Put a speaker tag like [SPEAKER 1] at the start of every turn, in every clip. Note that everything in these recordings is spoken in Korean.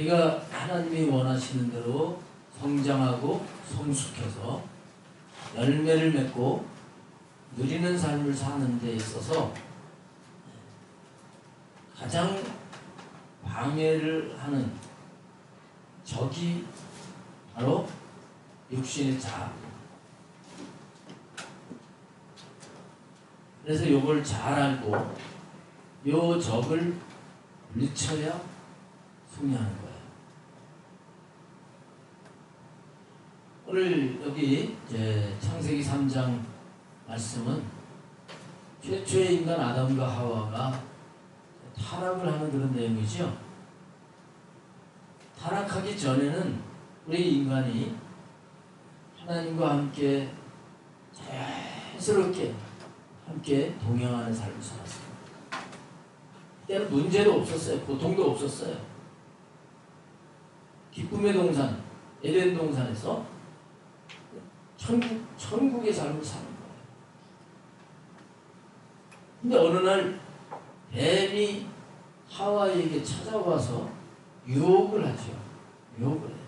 [SPEAKER 1] 우리가 하나님이 원하시는 대로 성장하고 성숙해서 열매를 맺고 누리는 삶을 사는 데 있어서 가장 방해를 하는 적이 바로 육신의 자아. 그래서 이걸 잘 알고 요 적을 물리쳐야 승리하는 거예요. 오늘 여기 이제 창세기 3장 말씀은 최초의 인간 아담과 하와가 타락을 하는 그런 내용이죠. 타락하기 전에는 우리 인간이 하나님과 함께 자연스럽게 함께 동행하는 삶을 살았어요. 그때는 문제도 없었어요. 고통도 없었어요. 기쁨의 동산, 에덴 동산에서 천국의 삶을 사는 거예요. 근데 어느 날 뱀이 하와에게 찾아와서 유혹을 하죠. 유혹을 해요.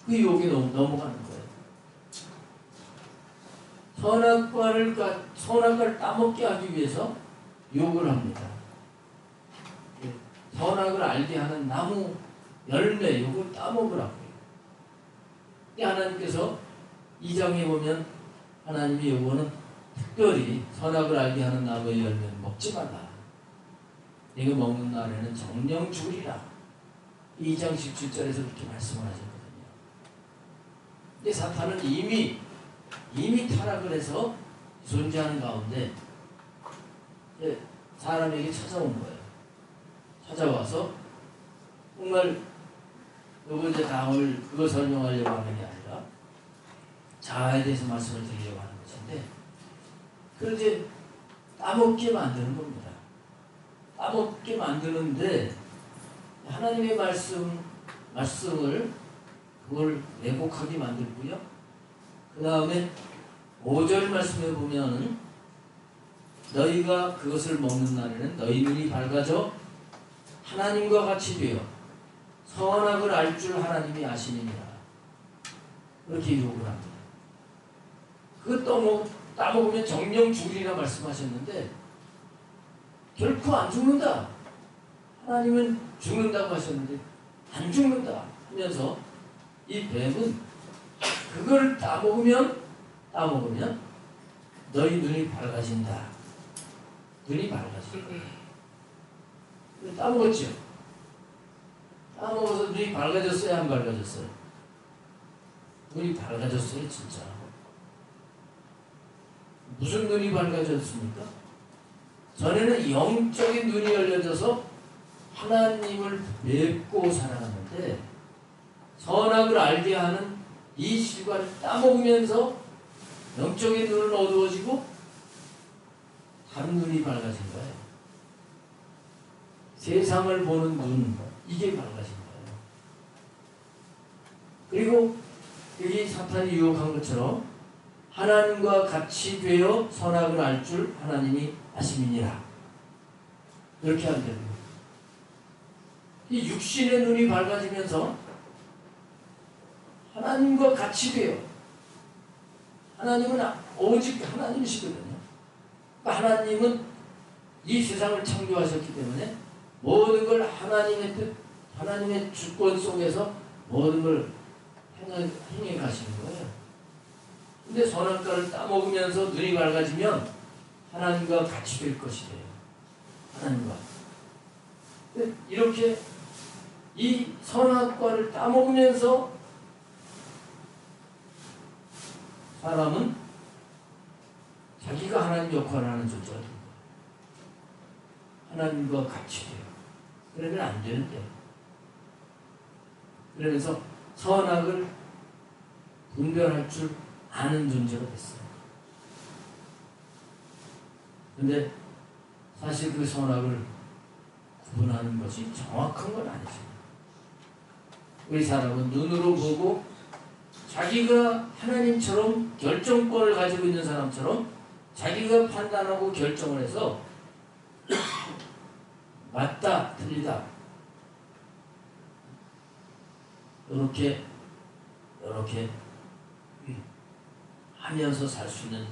[SPEAKER 1] 그 유혹에 넘어가는 거예요. 선악과를 따먹게 하기 위해서 유혹을 합니다. 선악을 알게 하는 나무 열매 이걸 따먹으라고요. 하나님께서 2장에 보면 하나님이 요거는 특별히 선악을 알게 하는 나무의 열매는 먹지 마라. 이거 먹는 날에는 정령 죽으리라. 2장 17절에서 그렇게 말씀을 하셨거든요. 근데 사탄은 이미 타락을 해서 존재하는 가운데 사람에게 찾아온 거예요. 찾아와서 정말 요거 이제 다 오늘 그거 설명하려고 하는 게 아니라 자아에 대해서 말씀을 드리려고 하는 것인데 그걸 이제 따먹게 만드는 겁니다. 따먹게 만드는데 하나님의 말씀을 그걸 왜곡하게 만들고요. 그 다음에 5절 말씀에 보면 너희가 그것을 먹는 날에는 너희 눈이 밝아져 하나님과 같이 되어 선악을 알 줄 하나님이 아시느니라. 그렇게 유혹을 합니다. 그거 따먹으면 정령 죽으리라 말씀하셨는데 결코 안 죽는다. 하나님은 죽는다고 하셨는데 안 죽는다 하면서 이 뱀은 그걸 따먹으면 너희 눈이 밝아진다. 눈이 밝아진다. 따먹었죠. 따먹어서 눈이 밝아졌어요? 안 밝아졌어요? 눈이 밝아졌어요 진짜. 무슨 눈이 밝아졌습니까? 전에는 영적인 눈이 열려져서 하나님을 뵙고 살아갔는데 선악을 알게 하는 이 실과를 따먹으면서 영적인 눈은 어두워지고 다른 눈이 밝아진 거예요. 세상을 보는 눈, 이게 밝아진 거예요. 그리고 여기 사탄이 유혹한 것처럼 하나님과 같이 되어 선악을 알 줄 하나님이 아심이니라. 이렇게 하면 됩니다. 이 육신의 눈이 밝아지면서 하나님과 같이 되어 하나님은 오직 하나님이시거든요. 그러니까 하나님은 이 세상을 창조하셨기 때문에 모든 걸 하나님의 뜻, 하나님의 주권 속에서 모든 걸 행해 가시는 거예요. 근데 선악과를 따먹으면서 눈이 밝아지면 하나님과 같이 될 것이 돼요. 하나님과. 이렇게 이 선악과를 따먹으면서 사람은 자기가 하나님 역할을 하는 존재가 됩니다. 하나님과 같이 돼요. 그러면 안 되는데. 그러면서 선악을 분별할 줄 아는 존재가 됐어요. 근데 사실 그 선악을 구분하는 것이 정확한 건 아니죠. 우리 사람은 눈으로 보고 자기가 하나님처럼 결정권을 가지고 있는 사람처럼 자기가 판단하고 결정을 해서 맞다, 틀리다 이렇게 하면서 살 수 있는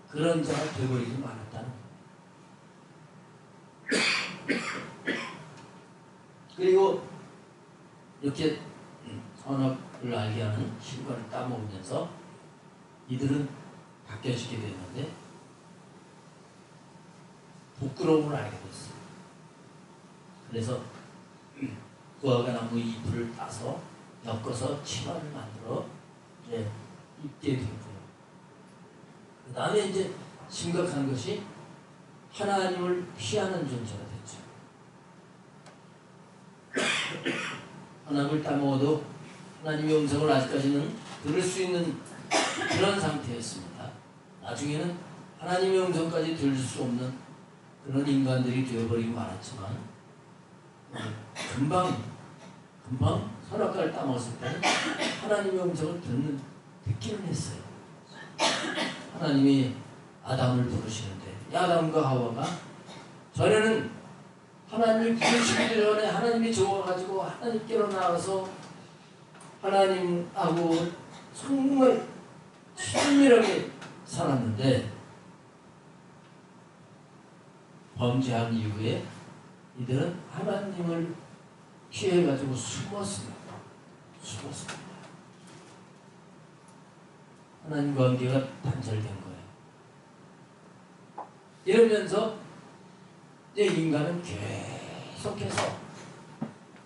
[SPEAKER 1] 그런 자가 되어버리지 말았다는 거예요. 그리고 이렇게 선악을 알게 하는 신과를 따먹으면서 이들은 바뀌어지게 됐는데 부끄러움을 알게 됐어요. 그래서 무화과 나무 잎을 따서 엮어서 치마를 만들어 이제 입게 된 거예요. 그 다음에 이제 심각한 것이 하나님을 피하는 존재가 됐죠. 하나님을 따먹어도 하나님의 음성을 아직까지는 들을 수 있는 그런 상태였습니다. 나중에는 하나님의 음성까지 들을 수 없는 그런 인간들이 되어버리고 말았지만 금방 선악과를 따먹었을 때는 하나님의 음성을 듣기는 했어요. 하나님이 아담을 부르시는데 아담과 하와가 전에는 하나님이 부르시기 전에 하나님이 좋아가지고 하나님께로 나가서 하나님하고 정말 친밀하게 살았는데 범죄한 이후에 이들은 하나님을 피해가지고 숨었습니다. 하나님 관계가 단절된 거예요. 이러면서 이제 인간은 계속해서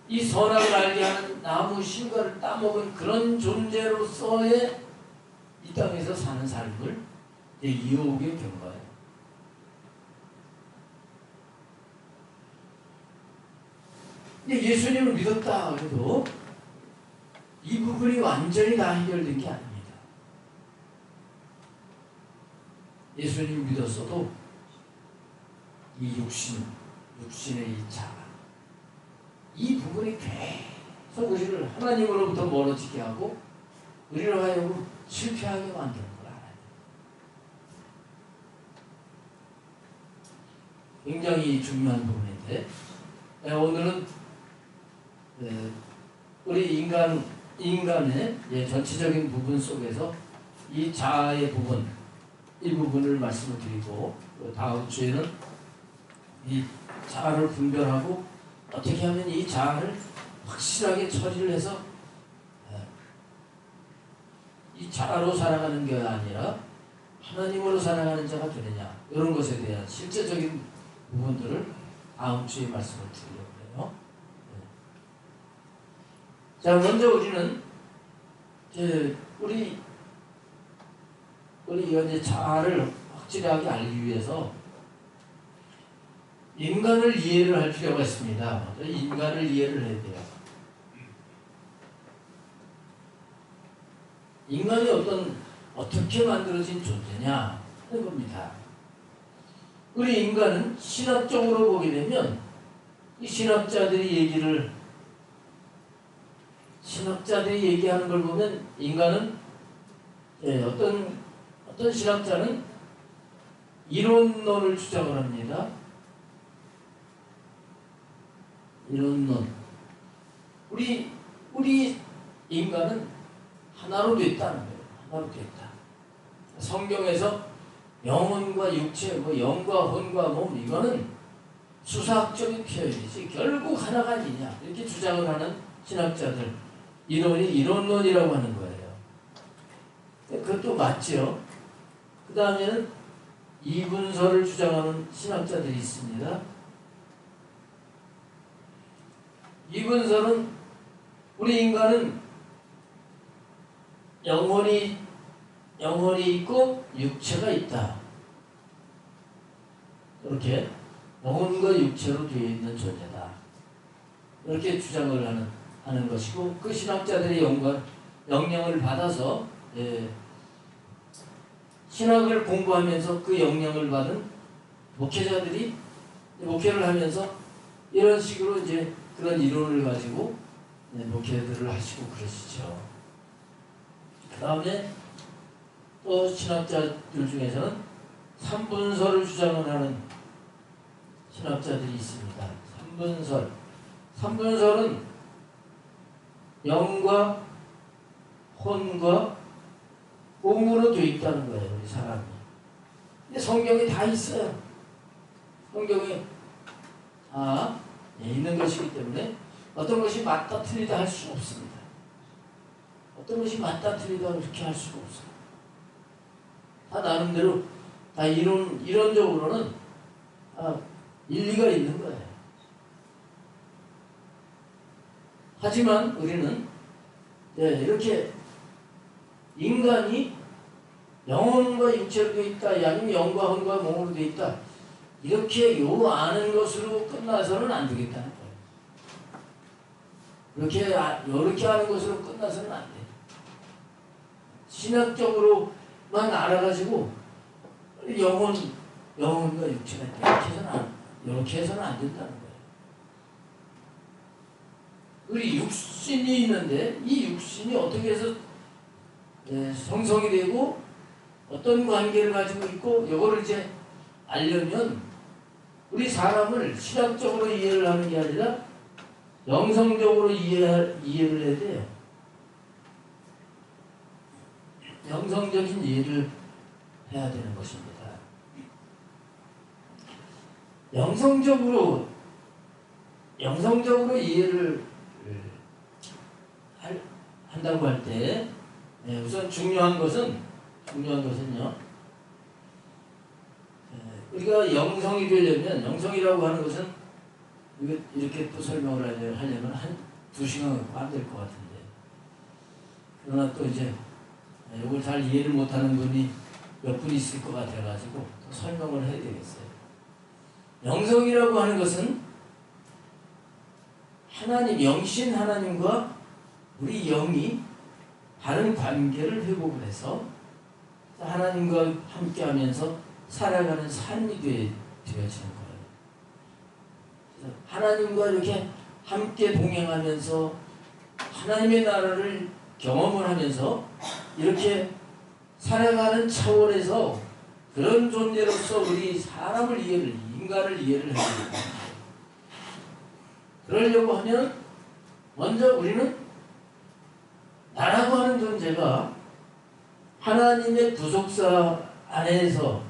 [SPEAKER 1] 이 선악을 알게 하는 나무 신과를 따먹은 그런 존재로서의 이 땅에서 사는 삶을 이제 이어오게 된 거예요. 예수님을 믿었다 해도 이 부분이 완전히 다 해결된 게 아닙니다. 예수님 믿었어도 이 육신의 이 자아, 이 부분이 계속 우리를 하나님으로부터 멀어지게 하고 우리를 하여금 실패하게 만드는 걸 알아야 돼요. 굉장히 중요한 부분인데 오늘은 우리 인간의 전체적인 부분 속에서 이 자아의 부분, 이 부분을 말씀을 드리고 다음 주에는 이 자아를 분별하고 어떻게 하면 이 자아를 확실하게 처리를 해서 이 자아로 살아가는 게 아니라 하나님으로 살아가는 자가 되느냐 이런 것에 대한 실제적인 부분들을 다음 주에 말씀을 드리려고 해요. 자, 먼저 우리는 우리 이제 자아를 확실하게 알기 위해서 인간을 이해를 할 필요가 있습니다. 먼저 인간을 이해를 해야 돼요. 인간이 어떻게 만들어진 존재냐 하는 겁니다. 우리 인간은 신학적으로 보게 되면 이 신학자들이 얘기하는 걸 보면 인간은 어떤 신학자는 이론론을 주장을 합니다. 이론론. 우리 인간은 하나로 됐다는 거예요. 하나로 됐다. 성경에서 영혼과 육체, 영과 혼과 몸 이거는 수사학적인 표현이지 결국 하나가 아니냐 이렇게 주장을 하는 신학자들 이론론이라고 하는 거예요. 그것도 맞죠. 그 다음에는 이분설을 주장하는 신학자들이 있습니다. 이분설은 우리 인간은 영혼이 있고 육체가 있다. 이렇게 영혼과 육체로 되어 있는 존재다. 이렇게 주장을 하는 것이고 그 신학자들의 영향을 받아서 신학을 공부하면서 그 영향을 받은 목회자들이 목회를 하면서 이런 식으로 이제 그런 이론을 가지고 목회들을 하시고 그러시죠. 그 다음에 또 신학자들 중에서는 삼분설을 주장을 하는 신학자들이 있습니다. 삼분설은 영과 혼과 공으로 되어 있다는 거예요. 우리 사람이. 근데 성경에 다 있어요. 성경에 다 있는 것이기 때문에 어떤 것이 맞다 틀리다 할 수 없습니다. 어떤 것이 맞다 틀리다 그렇게 할 수가 없어요. 다 나름대로 다 이론적으로는 일리가 있는 거예요. 하지만 우리는 이렇게 인간이 영혼과 육체로 되어 있다, 아니면 영과 혼과 몸으로 되어 있다, 이렇게 아는 것으로 끝나서는 안 되겠다는 거예요. 이렇게 아는 것으로 끝나서는 안 돼요. 신학적으로만 알아가지고 영혼과 육체가 이렇게 해서는 안 된다는 거예요. 우리 육신이 있는데 이 육신이 어떻게 해서 성성이 되고 어떤 관계를 가지고 있고 이거를 이제 알려면 우리 사람을 신학적으로 이해를 하는 게 아니라 영성적으로 이해를 해야 돼요. 영성적인 이해를 해야 되는 것입니다. 영성적으로 이해를 한다고 할 때 우선 중요한 것은요, 우리가 영성이 되려면, 영성이라고 하는 것은 이렇게 또 설명을 하려면 한 2시간 갖고 안 될 것 같은데, 그러나 또 이제 이걸 잘 이해를 못하는 분이 몇 분 있을 것 같아가지고 또 설명을 해야 되겠어요. 영성이라고 하는 것은 영신 하나님과 우리 영이 바른 관계를 회복을 해서 하나님과 함께하면서 살아가는 삶이 되어지는 거예요. 그래서 하나님과 이렇게 함께 동행하면서 하나님의 나라를 경험을 하면서 이렇게 살아가는 차원에서 그런 존재로서 우리 인간을 이해를 해야 됩니다. 그러려고 하면 먼저 우리는 나라고 하는 존재가 하나님의 구속사 안에서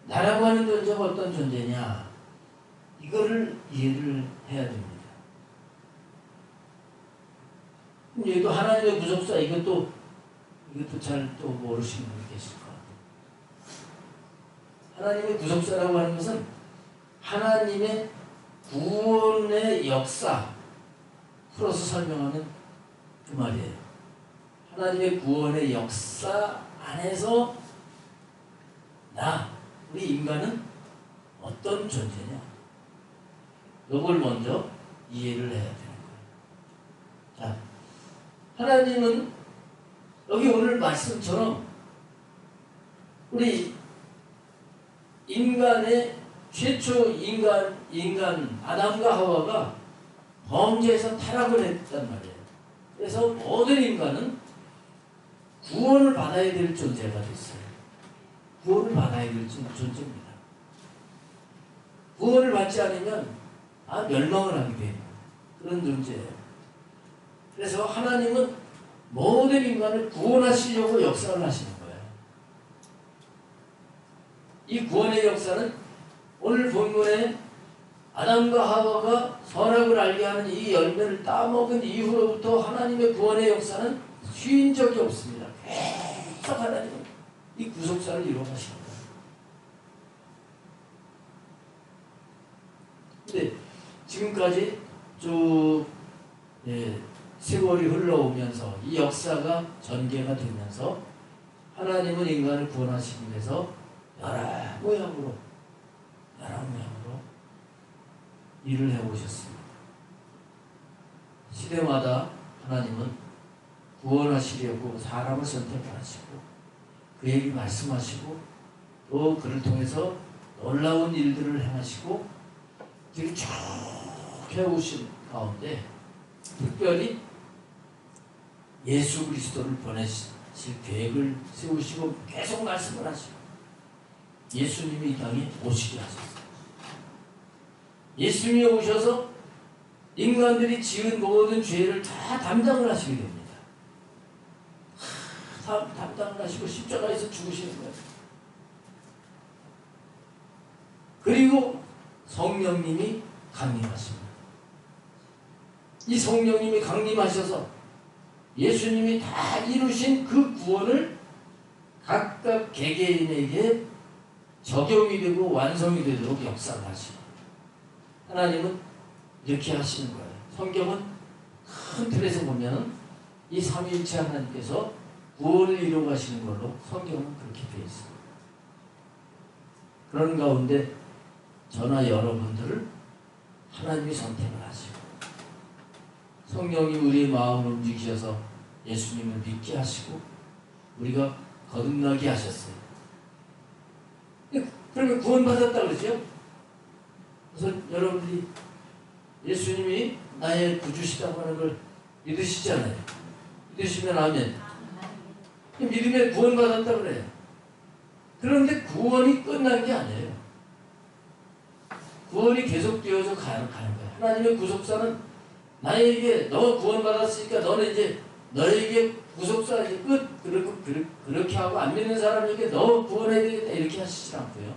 [SPEAKER 1] 나라고 하는 존재가 어떤 존재냐, 이거를 이해를 해야 됩니다. 여기도 하나님의 구속사, 이것도 잘 또 모르시는 분이 계실 것 같아요. 하나님의 구속사라고 하는 것은 하나님의 구원의 역사 풀어서 설명하면 그 말이에요. 하나님의 구원의 역사 안에서 우리 인간은 어떤 존재냐, 이걸 먼저 이해를 해야 되는 거예요. 자, 하나님은 여기 오늘 말씀처럼 우리 인간의 최초 인간 아담과 하와가 범죄에서 타락을 했단 말이에요. 그래서 모든 인간은 구원을 받아야 될 존재가 됐어요. 구원을 받아야 될 존재입니다. 구원을 받지 않으면 멸망을 하게 돼요. 그런 존재예요. 그래서 하나님은 모든 인간을 구원하시려고 역사를 하시는 거예요. 이 구원의 역사는 오늘 본문에 아담과 하와가 선악을 알게 하는 이 열매를 따먹은 이후로부터 하나님의 구원의 역사는 쉬인 적이 없습니다. 계속 하나님은 이 구속사를 이루어가시는 거예요. 근데 지금까지 쭉 세월이 흘러오면서 이 역사가 전개가 되면서 하나님은 인간을 구원하시기 위해서 여러 모양으로 일을 해오셨습니다. 시대마다 하나님은 구원하시려고 사람을 선택하시고 그에게 말씀하시고 또 그를 통해서 놀라운 일들을 행하시고 이렇게 쭉 해오신 가운데 특별히 예수 그리스도를 보내실 계획을 세우시고 계속 말씀을 하시고 예수님이 이 땅에 오시게 하셨어요. 예수님이 오셔서 인간들이 지은 모든 죄를 다 담당을 하시게 됩니다. 담당을 하시고 십자가에서 죽으시는 거예요. 그리고 성령님이 강림하십니다. 이 성령님이 강림하셔서 예수님이 다 이루신 그 구원을 각각 개개인에게 적용이 되고 완성이 되도록 역사를 하시고, 하나님은 이렇게 하시는 거예요. 성경은 큰 틀에서 보면 이 삼위일체 하나님께서 구원을 이루어 가시는 걸로 성경은 그렇게 되어 있습니다. 그런 가운데 저나 여러분들을 하나님이 선택을 하시고 성령이 우리의 마음을 움직이셔서 예수님을 믿게 하시고 우리가 거듭나게 하셨어요. 그러면 구원받았다 그러죠? 그래서 여러분들이 예수님이 나의 구주시다고 하는 걸 믿으시잖아요. 믿으시면 아멘. 믿음에 구원받았다 그래요. 그런데 구원이 끝난 게 아니에요. 구원이 계속되어서 가는 거예요. 하나님의 구속사는 나에게 너 구원받았으니까 너는 이제 너에게 구속사 이제 끝. 그렇게 하고 안 믿는 사람에게 너 구원해야 되겠다 이렇게 하시지 않고요.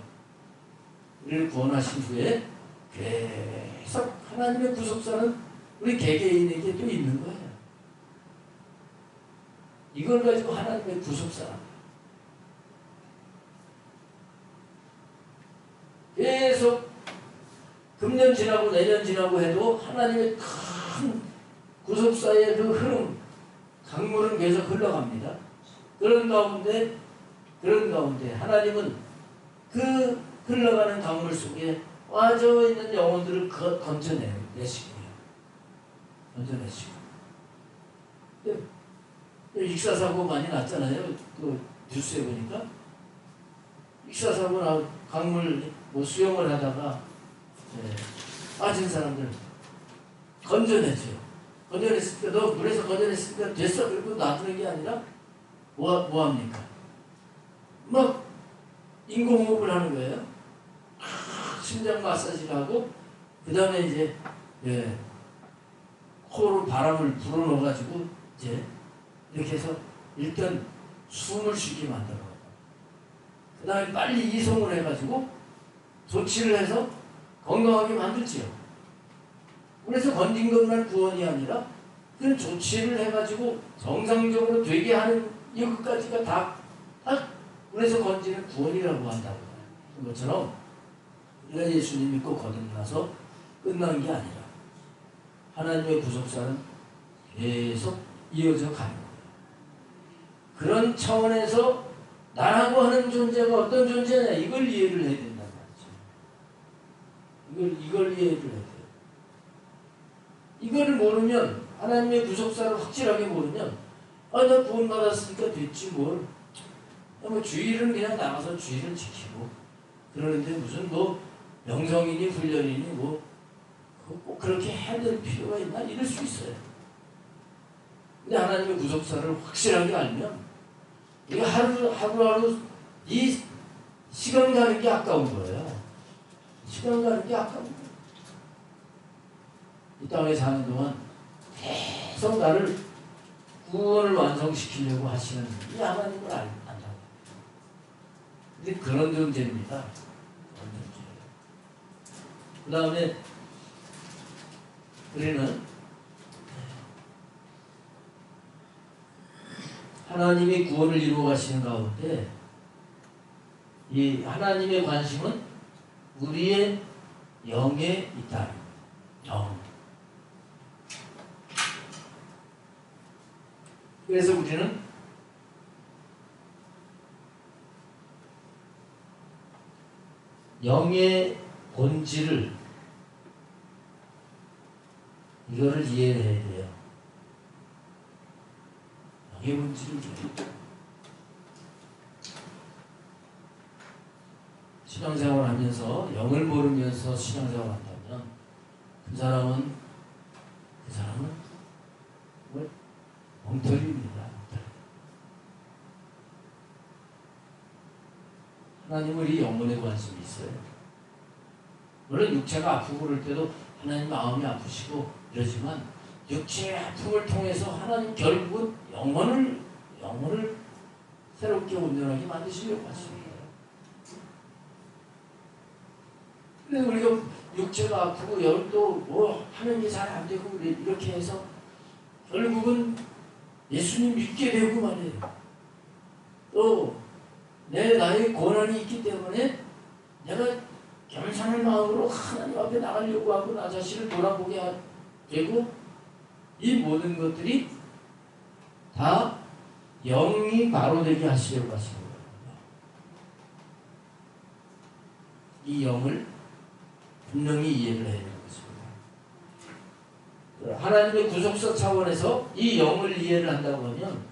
[SPEAKER 1] 우리를 구원하신 후에 계속 하나님의 구속사는 우리 개개인에게 또 있는 거예요. 이걸 가지고 하나님의 구속사랍니다. 계속 금년 지나고 내년 지나고 해도 하나님의 큰 구속사의 그 흐름, 강물은 계속 흘러갑니다. 그런 가운데 하나님은 그 흘러가는 강물 속에 빠져 있는 영혼들을 건져내시고요. 건져내시고. 익사사고 많이 났잖아요. 그 뉴스에 보니까 익사사고나 강물 수영을 하다가 빠진 사람들 건져내죠. 건져냈을 때 너 물에서 건져냈으니까 됐어. 그리고 놔두는 게 아니라 뭐 합니까? 막 인공호흡을 하는 거예요. 심장 마사지를 하고 그 다음에 이제 코로 바람을 불어넣어가지고 이제 이렇게 해서 일단 숨을 쉬게 만들어요. 그 다음에 빨리 이송을 해가지고 조치를 해서 건강하게 만들지요. 그래서 건진 것만 구원이 아니라 그 조치를 해가지고 정상적으로 되게 하는 이것까지가 다 그래서 건지는 구원이라고 한다고. 그것처럼 우리가 예수님 믿고 거듭나서 끝난 게 아니라 하나님의 구속사는 계속 이어져 가는 거예요. 그런 차원에서 나라고 하는 존재가 어떤 존재냐 이걸 이해를 해야 된단 말이죠. 이걸 이해를 해야 돼요. 이거를 모르면 하나님의 구속사를 확실하게 모르면 나 구원받았으니까 됐지 뭘. 뭐 주일은 그냥 나가서 주일을 지키고 그러는데 무슨 뭐 명성이니 훈련이니 뭐 꼭 그렇게 해야 될 필요가 있나 이럴 수 있어요. 근데 하나님의 구속사를 확실하게 알면 우리가 하루하루 이 시간 가는 게 아까운 거예요. 시간 가는 게 아까운 거예요. 이 땅에 사는 동안 계속 나를 구원을 완성시키려고 하시는 이 하나님을 안다고. 근데 그런 존재입니다. 그런 존재예요. 그 다음에 우리는 하나님이 구원을 이루어 가시는 가운데 이 하나님의 관심은 우리의 영에 있다. 영. 그래서 우리는 영의 본질을 이거를 이해해야 돼요. 영의 본질을 이해해야 신앙생활을 하면서 영을 모르면서 신앙생활을 한다면 그 사람은 뭐 엉터리입니다. 하나님은 우리 영혼에 관심이 있어요. 물론 육체가 아프고 그럴 때도 하나님 마음이 아프시고 이러지만 육체의 아픔을 통해서 하나님 결국은 영혼을 새롭게 온전하게 만드시려고 하십니다. 근데 우리가 육체가 아프고 또 뭐 하는 게 잘 안 되고 이렇게 해서 결국은 예수님 믿게 되고 말이에요. 또 나의 고난이 있기 때문에 내가 겸손한 마음으로 하나님 앞에 나가려고 하고 나 자신을 돌아보게 되고 이 모든 것들이 다 영이 바로 되게 하시려고 하시는 거예요. 이 영을 분명히 이해를 해야 되는 것입니다. 하나님의 구속사 차원에서 이 영을 이해를 한다고 하면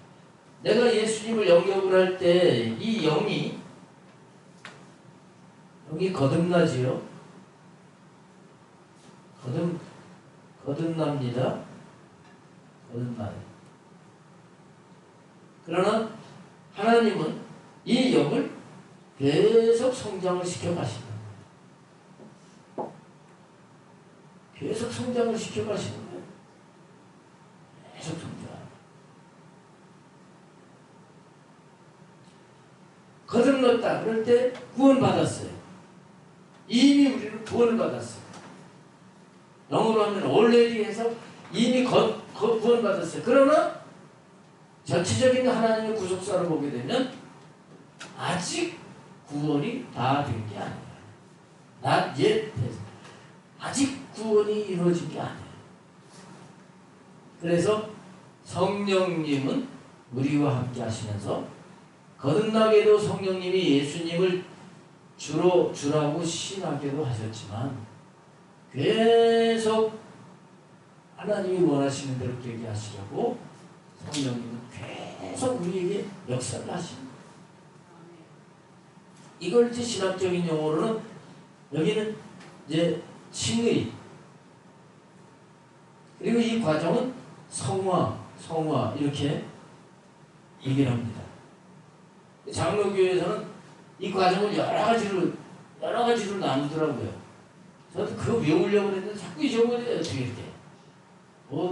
[SPEAKER 1] 내가 예수님을 영접을 할 때 이 영이 거듭나지요. 거듭납니다. 거듭나요. 그러나 하나님은 이 영을 계속 성장을 시켜 가신다. 계속 성장을 시켜 가시는 거예요. 계속 성장. 거듭났다. 그럴 때 구원받았어요. 이미 우리는 구원을 받았어요. 영어로 하면 already에서 이미 구원받았어요. 그러나 전체적인 하나님의 구속사를 보게 되면 아직 구원이 다 된 게 아니에요. Not yet. 아직 구원이 이루어진 게 아니에요. 그래서 성령님은 우리와 함께 하시면서 거듭나게도 성령님이 예수님을 주라고 신하게도 하셨지만 계속 하나님이 원하시는 대로 되게 하시려고 성령님은 계속 우리에게 역사를 하십니다. 이걸 이제 신학적인 용어로는 여기는 이제 칭의, 그리고 이 과정은 성화 이렇게 얘기를 합니다. 장로교에서는 이 과정을 여러 가지로 나누더라고요. 저도 그거 외우려고 했는데 자꾸 잊어버려요. 어떻게 이렇게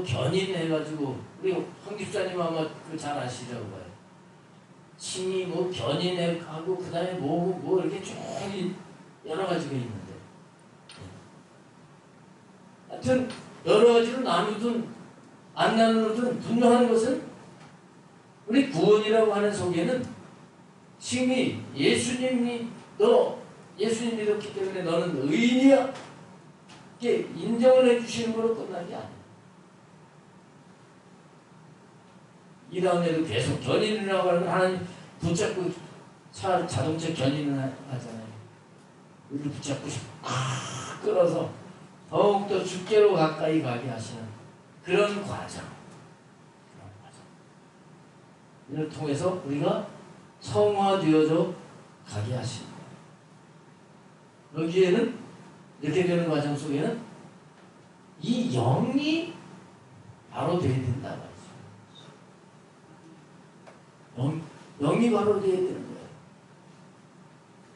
[SPEAKER 1] 견인해가지고 우리 황 집사님 아마 그 잘 아시라고 봐요. 칭이 견인하고 그 다음에 뭐 이렇게 쭉 여러 가지가 있는데 하여튼 여러 가지로 나누든 안 나누든 분명한 것은 우리 구원이라고 하는 속에는 칭이 예수님 믿었기 때문에 너는 의인이야 이렇게 인정을 해주시는 거로 끝난 게 아니야. 이 다음에도 계속 견인이라고 하는 하나님 붙잡고 자동차 견인을 하잖아요. 우리를 붙잡고 끌어서 더욱더 주께로 가까이 가게 하시는 그런 과정. 이를 통해서 우리가 성화되어져 가게 하십니다. 여기에는 이렇게 되는 과정 속에는 이 영이 바로 되어야 된다 말이죠. 영이 바로 되어야 되는 거예요.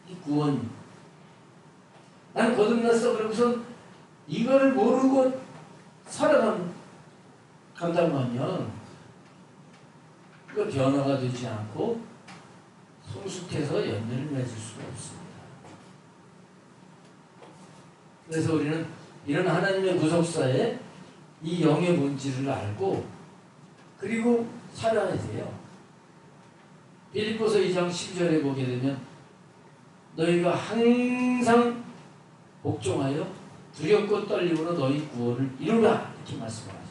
[SPEAKER 1] 이 구원. 난 거듭났어. 그러고서 이거를 모르고 살아간다고 하면 그 변화가 되지 않고 성숙해서 연대를 맺을 수가 없습니다. 그래서 우리는 이런 하나님의 구속사에 이 영의 본질을 알고 그리고 살아야 돼요. 빌립보서 2장 10절에 보게 되면 너희가 항상 복종하여 두렵고 떨림으로 너희 구원을 이루라 이렇게 말씀하십니다.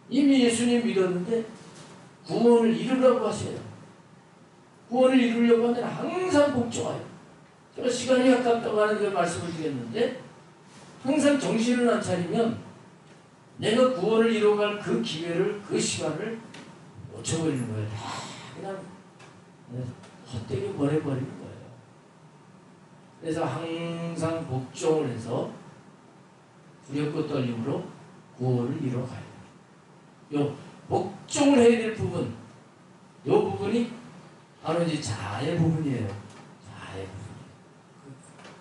[SPEAKER 1] 이미 예수님 믿었는데 구원을 이루라고 하세요. 구원을 이루려고 하면 항상 복종하여. 제가 시간이 아깝다고 하는 걸 말씀을 드렸는데 항상 정신을 안 차리면 내가 구원을 이루어갈 그 기회를 그 시간을 놓쳐버리는 거예요. 다 그냥 헛되게 버려버리는 거예요. 그래서 항상 복종을 해서 두렵고 떨림으로 구원을 이루어가야 돼요. 요 복종을 해야 될 부분, 요 부분이 바로 이제 자아의 부분이에요. 자아의 부분.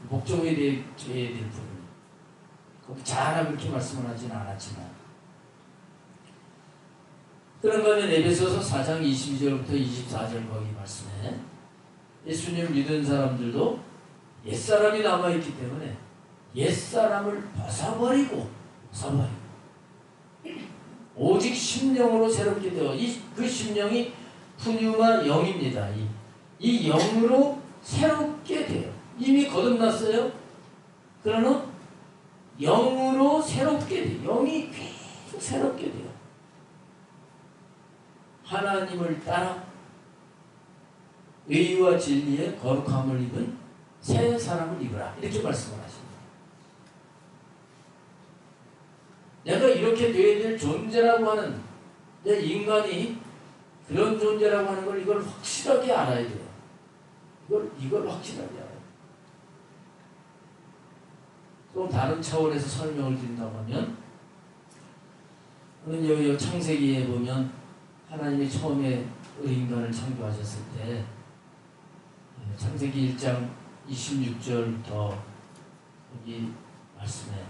[SPEAKER 1] 목적에 대해 될 부분. 거기 자아라 그렇게 말씀을 하지는 않았지만. 그런가 하면 에베소서 4장 22절부터 24절 거기 말씀에 예수님 믿은 사람들도 옛사람이 남아있기 때문에 옛사람을 벗어버리고 오직 심령으로 새롭게 되어 그 심령이 푸뉴마 영입니다. 이 영으로 새롭게 돼요. 이미 거듭났어요. 그러나 영으로 새롭게 돼요. 영이 계속 새롭게 돼요. 하나님을 따라 의와 진리의 거룩함을 입은 새 사람을 입으라. 이렇게 말씀을 하십니다. 내가 이렇게 되어야 될 존재라고 하는 내 인간이 그런 존재라고 하는 걸 이걸 확실하게 알아야 돼요. 이걸 확실하게 알아야 돼요. 좀 다른 차원에서 설명을 드린다고 하면 여기 창세기에 보면 하나님이 처음에 인간을 창조하셨을 때 창세기 1장 26절부터 여기 말씀에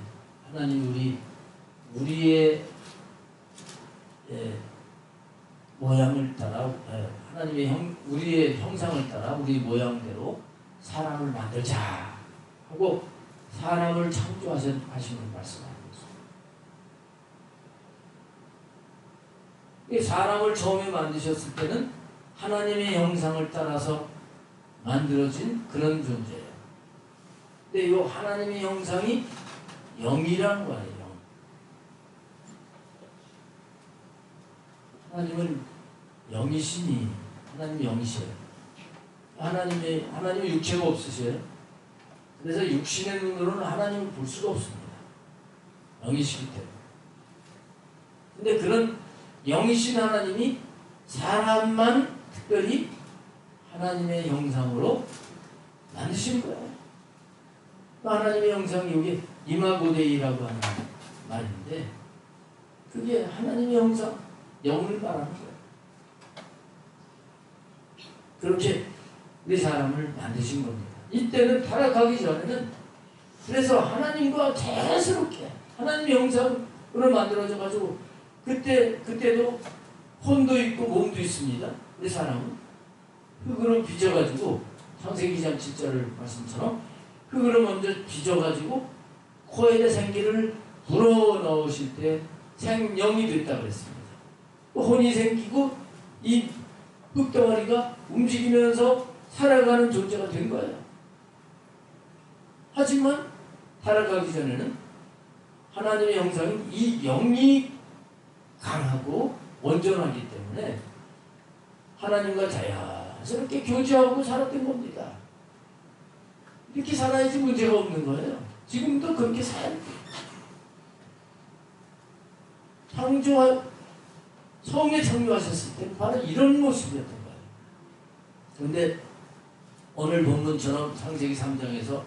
[SPEAKER 1] 하나님 우리의 모양을 따라 하나님의 우리의 형상을 따라 우리 모양대로 사람을 만들자 하고 사람을 창조하신 걸 말씀하는 거죠. 사람을 처음에 만드셨을 때는 하나님의 형상을 따라서 만들어진 그런 존재예요. 근데 이 하나님의 형상이 영이라는 거예요. 하나님은 영이시니 하나님이 영이셔요. 하나님은 육체가 없으셔요. 그래서 육신의 눈으로는 하나님을 볼 수가 없습니다. 영이시기 때문에. 근데 그런 영이신 하나님이 사람만 특별히 하나님의 형상으로 만드신 거예요. 하나님의 형상이 여기 이마고데이라고 하는 말인데 그게 하나님의 형상, 영을 말하는 거예요. 그렇게 우리 사람을 만드신 겁니다. 이때는 타락하기 전에는 그래서 하나님과 자연스럽게 하나님의 형상으로 만들어져 가지고 그때도 혼도 있고 몸도 있습니다. 우리 사람은 흙으로 빚어가지고 창세기 2장 7절 말씀처럼 흙으로 먼저 빚어가지고 코에 생기를 불어넣으실 때 생명이 됐다 그랬습니다. 혼이 생기고 이 흙덩어리가 움직이면서 살아가는 존재가 된 거예요. 하지만 타락하기 전에는 하나님의 형상인 이 영이 강하고 온전하기 때문에 하나님과 자연스럽게 교제하고 살았던 겁니다. 이렇게 살아야지 문제가 없는 거예요. 지금도 그렇게 살아야 돼요. 성에 창조하셨을 때 바로 이런 모습이었던 거예요. 그런데 오늘 본문처럼 창세기 3장에서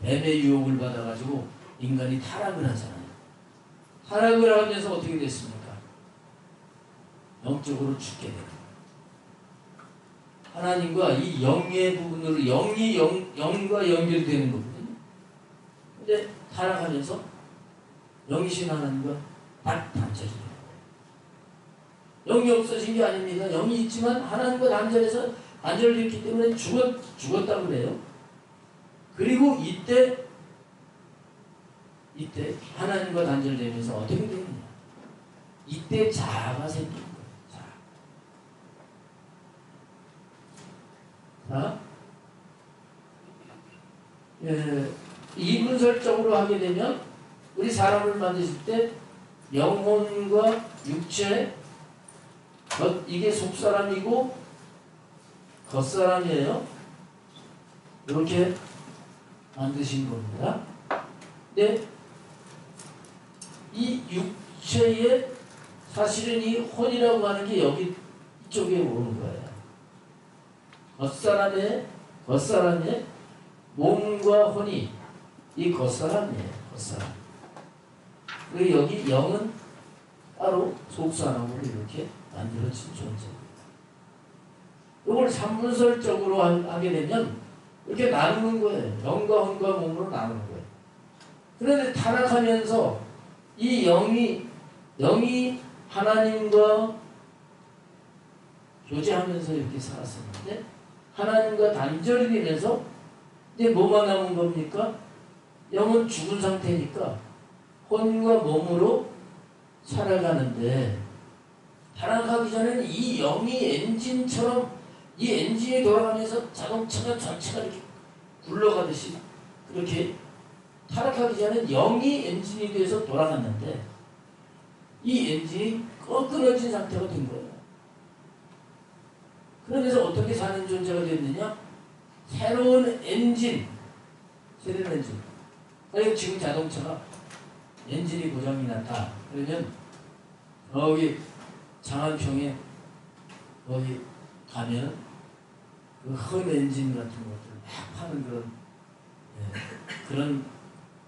[SPEAKER 1] 뱀의 유혹을 받아가지고 인간이 타락을 하잖아요. 타락을 하면서 어떻게 됐습니까? 영적으로 죽게 됩니다. 하나님과 이 영의 부분으로 영과 연결되는 거거든요. 근데 타락하면서 영이신 하나님과 딱 단절이 돼요. 영이 없어진 게 아닙니다. 영이 있지만 하나님과 단절됐기 때문에 죽었다고 그래요. 그리고 이때 하나님과 단절되면서 어떻게 되느냐? 이때 자아가 생긴 거예요. 자, 이분설적으로 하게 되면 우리 사람을 만드실 때 영혼과 육체 이게 속사람이고 겉사람이에요. 이렇게 만드신 겁니다. 근데 이 육체에 사실은 이 혼이라고 하는 게 여기 이쪽에 오는 거예요. 겉사람의 몸과 혼이 이 겉사람이에요. 겉사람. 그리고 여기 영은 따로 속사람으로 이렇게 만들어진 존재입니다. 이걸 삼분설적으로 하게 되면 이렇게 나누는 거예요. 영과 혼과 몸으로 나누는 거예요. 그런데 타락하면서 이 영이 하나님과 교제하면서 이렇게 살았었는데 하나님과 단절이 되면서 이제 뭐만 남은 겁니까? 영은 죽은 상태니까 혼과 몸으로 살아가는데 타락하기 전에는 이 영이 엔진처럼 이 엔진이 돌아가면서 자동차가 전체가 이렇게 굴러가듯이 그렇게 타락하기 전에는 영이 엔진이 돼서 돌아갔는데 이 엔진이 끊어진 상태가 된 거예요. 그러면서 어떻게 사는 존재가 됐느냐? 새로운 엔진. 그리고 지금 자동차가 엔진이 고장이 났다. 그러면 거기 장안평에 거기 가면 그 헌 엔진 같은 것들 막 파는 그런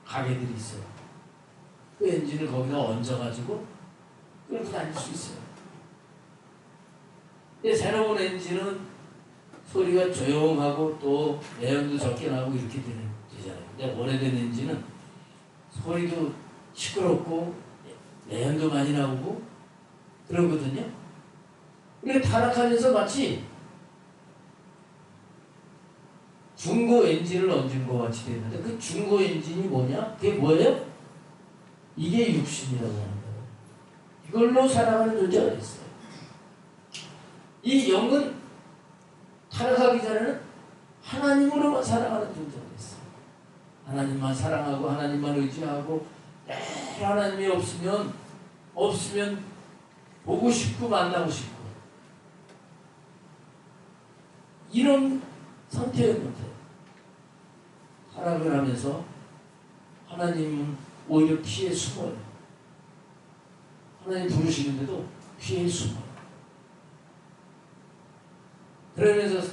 [SPEAKER 1] 가게들이 있어요. 그 엔진을 거기다 얹어가지고 끌고 다닐 수 있어요. 근데 새로운 엔진은 소리가 조용하고 또 내연도 적게 나고 이렇게 되잖아요. 근데 오래된 엔진은 소리도 시끄럽고 내연도 많이 나오고 그러거든요. 그러니까 타락하면서 마치 중고 엔진을 얹은 것 같이 되는데 그 중고 엔진이 뭐냐? 그게 뭐예요? 이게 육신이라고 하는 거예요. 이걸로 살아가는 존재가 있어요. 이 영은 타락하기 전에는 하나님으로만 살아가는 존재가 됐어요. 하나님만 사랑하고 하나님만 의지하고 하나님이 없으면 보고 싶고 만나고 싶고 이런 상태였는데 타락을 하면서 하나님은 오히려 피해 숨어요. 하나님 부르시는데도 피해 숨어요. 그러면서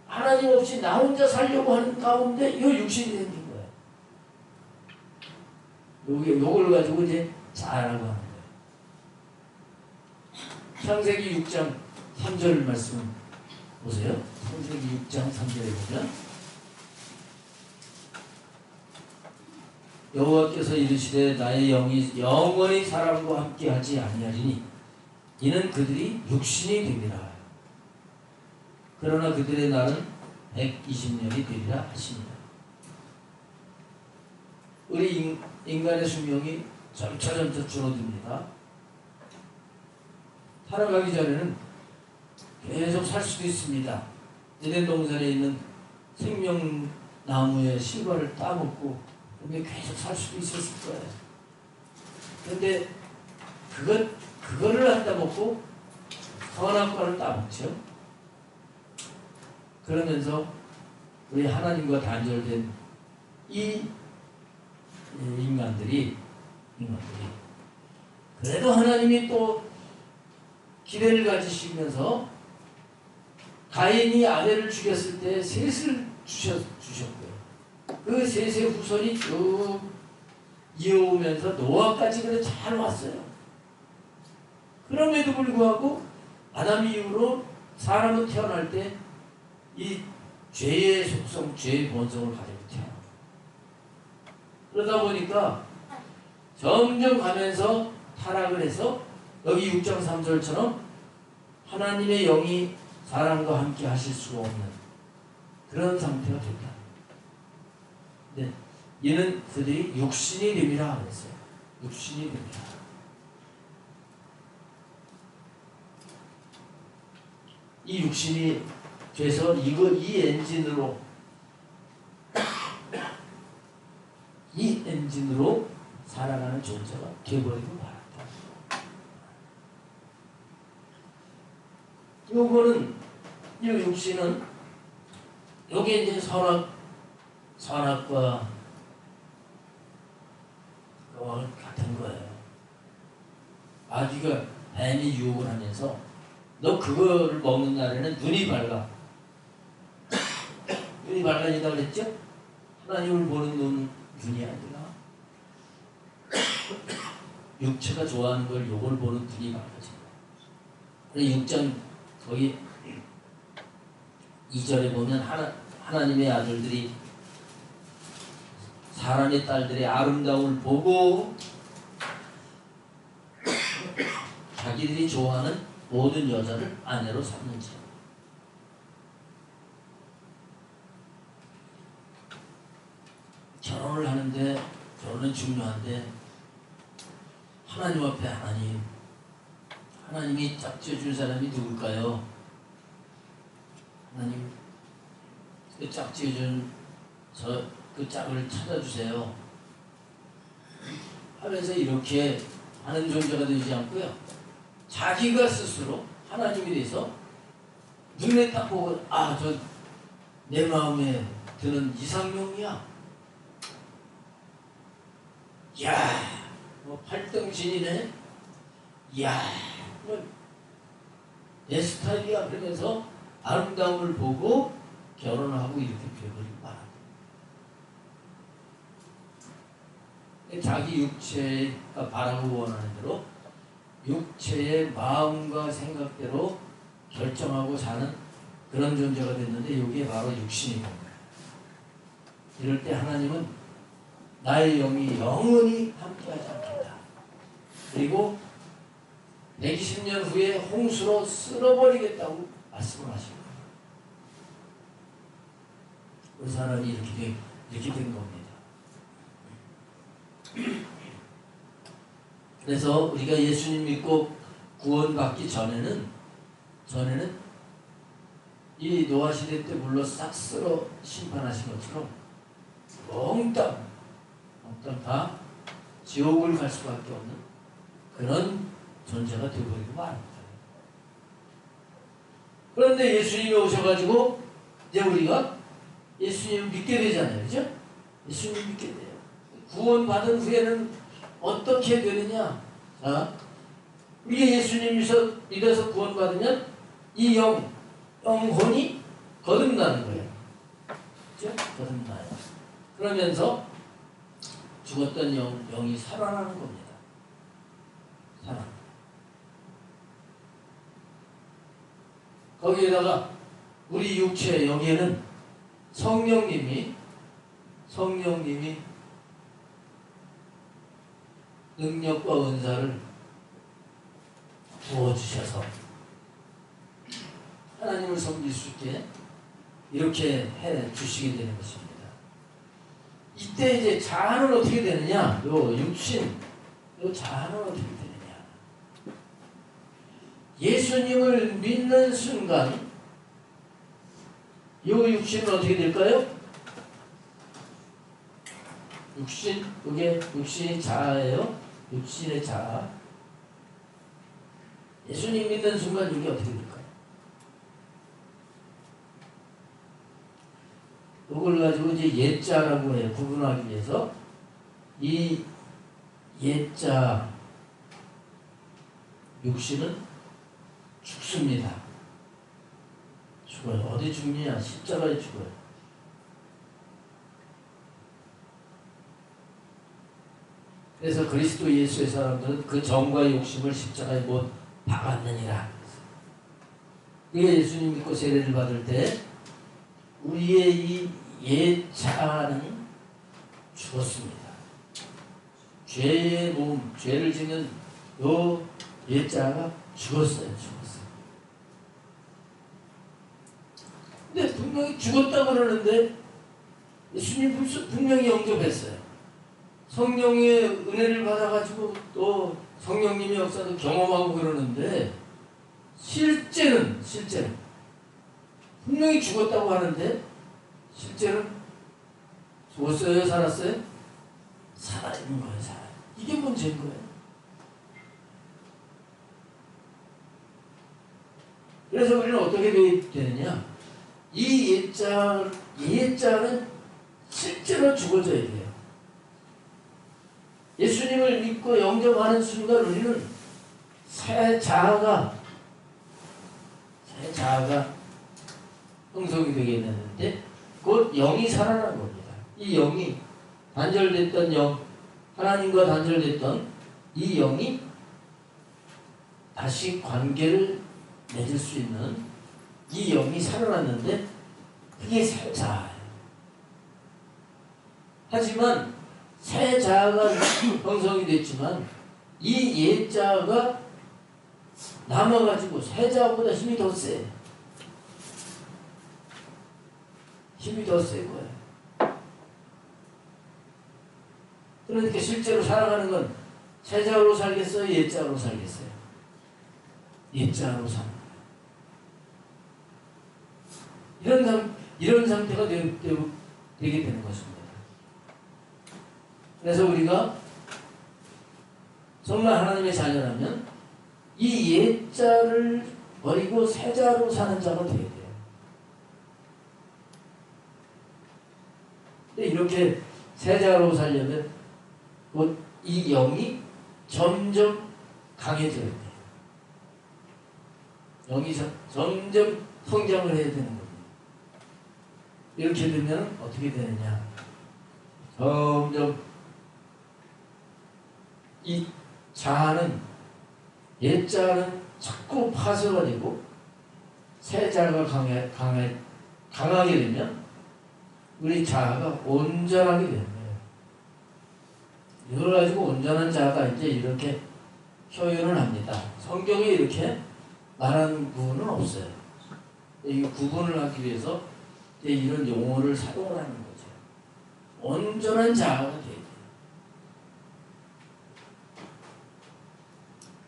[SPEAKER 1] 하나님 없이 나 혼자 살려고 하는 가운데 이 육신이 생긴 거예요. 요걸 가지고 이제 자라고 하는 거예요. 창세기 6장 3절 말씀 보세요. 창세기 6장 3절에 보면 여호와께서 이르시되 나의 영이 영원히 사람과 함께하지 아니하리니 이는 그들이 육신이 되리라. 그러나 그들의 날은 120년이 되리라 하십니다. 우리 인간의 수명이 점차 줄어듭니다. 타락하기 전에는 계속 살 수도 있습니다. 에덴 동산에 있는 생명나무의 실과를 따먹고 그러면 계속 살 수도 있었을 거예요. 그런데 그거를 안 따먹고 선한 과를 따먹죠. 그러면서 우리 하나님과 단절된 이 인간들이 그래도 하나님이 또 기대를 가지시면서 가인이 아벨을 죽였을 때 셋을 주셨고요. 그 셋의 후손이 쭉 이어오면서 노아까지 그래 잘 왔어요. 그럼에도 불구하고 아담 이후로 사람은 태어날 때 이 죄의 속성, 죄의 본성을 가지고 태어납니다. 그러다 보니까 점점 가면서 타락을 해서 여기 6장 3절처럼 하나님의 영이 사람과 함께 하실 수가 없는 그런 상태가 됐다. 네, 이는 그들이 육신이 됨이라 그랬어요. 육신이 됨이라. 이 육신이 돼서 이 엔진으로 살아가는 존재가 되어버리고 말았다. 요거는 이 육신은 요게 이제 선악과 같은 거예요. 아기가 뱀이 유혹을 하면서 너 그거를 먹는 날에는 눈이 밝아. 눈이 밝아진다고 그랬죠? 하나님을 보는 눈이 아니라 육체가 좋아하는 걸 요걸 보는 눈이 밝아진다. 6장 거기 2절에 보면 하나님의 아들들이 사람의 딸들의 아름다움을 보고 자기들이 좋아하는 모든 여자를 아내로 삼는지. 결혼을 하는데, 결혼은 중요한데 하나님 앞에 하나님이 짝지어준 사람이 누굴까요? 하나님, 그 짝지어준 그 짝을 찾아주세요 하면서 이렇게 하는 존재가 되지 않고요, 자기가 스스로 하나님에 대해서 눈에 딱 보고 저 내 마음에 드는 이상형이야. 이야, 뭐 팔등신이네. 이야, 뭐 내 스타일이야. 그러면서 아름다움을 보고 결혼을 하고 이렇게 되어버리고 말합니다. 자기 육체가 바라고 원하는 대로 육체의 마음과 생각대로 결정하고 사는 그런 존재가 됐는데, 이게 바로 육신이 된 거예요. 이럴 때 하나님은 나의 영이 영원히 함께하지 않겠다. 그리고 120년 후에 홍수로 쓸어버리겠다고 말씀을 하신 거예요. 그 사람이 이렇게 된 겁니다. 그래서 우리가 예수님 믿고 구원받기 전에는 이 노아 시대 때 물로 싹 쓸어 심판하신 것처럼 몽땅 다 지옥을 갈 수밖에 없는 그런 존재가 되어버리고 말합니다. 그런데 예수님이 오셔가지고 이제 우리가 예수님을 믿게 되잖아요. 그죠? 예수님을 믿게 돼요. 구원받은 후에는 어떻게 되느냐? 자, 우리가 예수님 믿어서 구원받으면 이 영혼이 거듭나는 거예요. 그죠? 거듭나요. 그러면서 죽었던 영이 살아나는 겁니다. 거기에다가 우리 육체 여기에는 성령님이 능력과 은사를 부어주셔서 하나님을 섬길 수 있게 이렇게 해 주시게 되는 것입니다. 이때 이제 자아는 어떻게 되느냐? 요 육신, 요 자아는 어떻게 되느냐? 예수님을 믿는 순간 요 육신은 어떻게 될까요? 육신, 그게 육신의 자아예요. 육신의 자아. 예수님 믿는 순간 이게 어떻게 될까요? 이걸 가지고 이제 옛자라고 해요. 구분하기 위해서. 이 옛자 육신은 죽습니다. 죽어요. 어디 죽느냐? 십자가에 죽어요. 그래서 그리스도 예수의 사람들은 그 정과 욕심을 십자가에 못 박았느니라. 이게 예수님 믿고 세례를 받을 때 우리의 이 옛자아는 죽었습니다. 죄의 몸, 죄를 짓는 요 옛자아가 죽었어요. 근데 분명히 죽었다고 그러는데 예수님 분명히 영접했어요. 성령의 은혜를 받아가지고 또 성령님의 역사도 경험하고 그러는데 실제는 분명히 죽었다고 하는데 실제는 죽었어요? 살았어요? 살아있는 거예요. 이게 문제인 거예요. 그래서 우리는 어떻게 되느냐? 이 옛자는 실제로 죽어져야 돼요. 예수님을 믿고 영접하는 순간 우리는 새 자아가 형성이 되게 되는데 곧 영이 살아난 겁니다. 이 영이 단절됐던 영, 하나님과 단절됐던 이 영이 다시 관계를 맺을 수 있는 이 영이 살아났는데 그게 새 자아예요. 하지만 새 자아가 형성이 됐지만 이 옛 자아가 남아가지고 새 자아보다 힘이 더 세. 힘이 더 세 거예요. 그러니까 실제로 살아가는 건 새 자아로 살겠어요? 옛 자아로 살겠어요? 옛 자아로 사는 거예요. 이런 상태가 되게 되는 것입니다. 그래서 우리가 정말 하나님의 자녀라면 이 옛 자를 버리고 새 자로 사는 자가 되어야 돼요. 근데 이렇게 새 자로 살려면 이 영이 점점 강해져야 돼요. 영이 점점 성장을 해야 되는 겁니다. 이렇게 되면 어떻게 되느냐? 점점 이 자아는 옛 자아는 자꾸 파쇄가 되고 새 자아가 강하게 되면 우리 자아가 온전하게 되는 거예요. 이걸 가지고 온전한 자아가 이제 이렇게 표현을 합니다. 성경에 이렇게 말하는 부분은 없어요. 이 구분을 하기 위해서 이제 이런 용어를 사용을 하는 거죠. 온전한 자아가 돼야 돼요.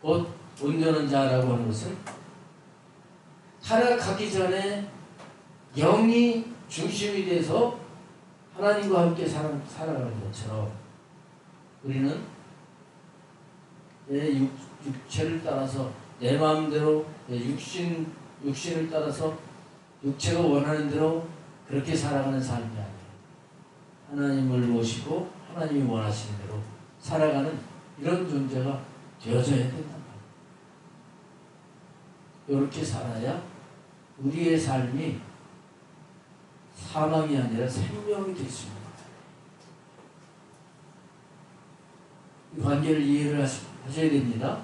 [SPEAKER 1] 곧 온전한 자라고 하는 것은 타락하기 전에 영이 중심이 돼서 하나님과 함께 살아가는 것처럼 우리는 내 육체를 따라서 내 마음대로 내 육신을 따라서 육체가 원하는 대로 그렇게 살아가는 삶이 아니에요. 하나님을 모시고 하나님이 원하시는 대로 살아가는 이런 존재가 되어져야 된단 말이에요. 이렇게 살아야 우리의 삶이 사망이 아니라 생명이 될 수 있는 거예요. 이 관계를 이해를 하셔야 됩니다.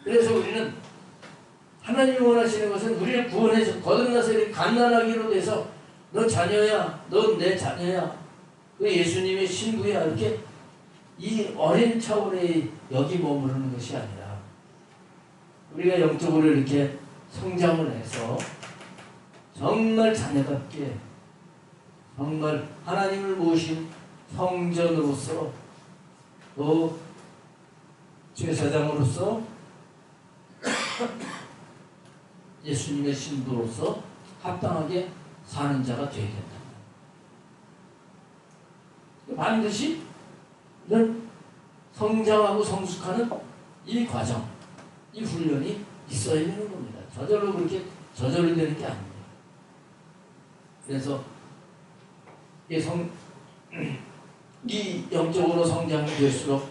[SPEAKER 1] 그래서 우리는 하나님이 원하시는 것은 우리를 구원해서 거듭나서 이렇게 갓난아기로 돼서 너 자녀야, 넌 내 자녀야, 그 예수님의 신부야, 이렇게 이 어린 차원의 여기 머무르는 것이 아니라 우리가 영적으로 이렇게 성장을 해서 정말 자녀답게 정말 하나님을 모신 성전으로서 또 제사장으로서 예수님의 신부로서 합당하게 사는 자가 되어야 된다. 반드시 이런 성장하고 성숙하는 이 과정, 이 훈련이 있어야 되는 겁니다. 저절로 그렇게 저절로 되는 게 아닙니다. 그래서 이 영적으로 성장이 될수록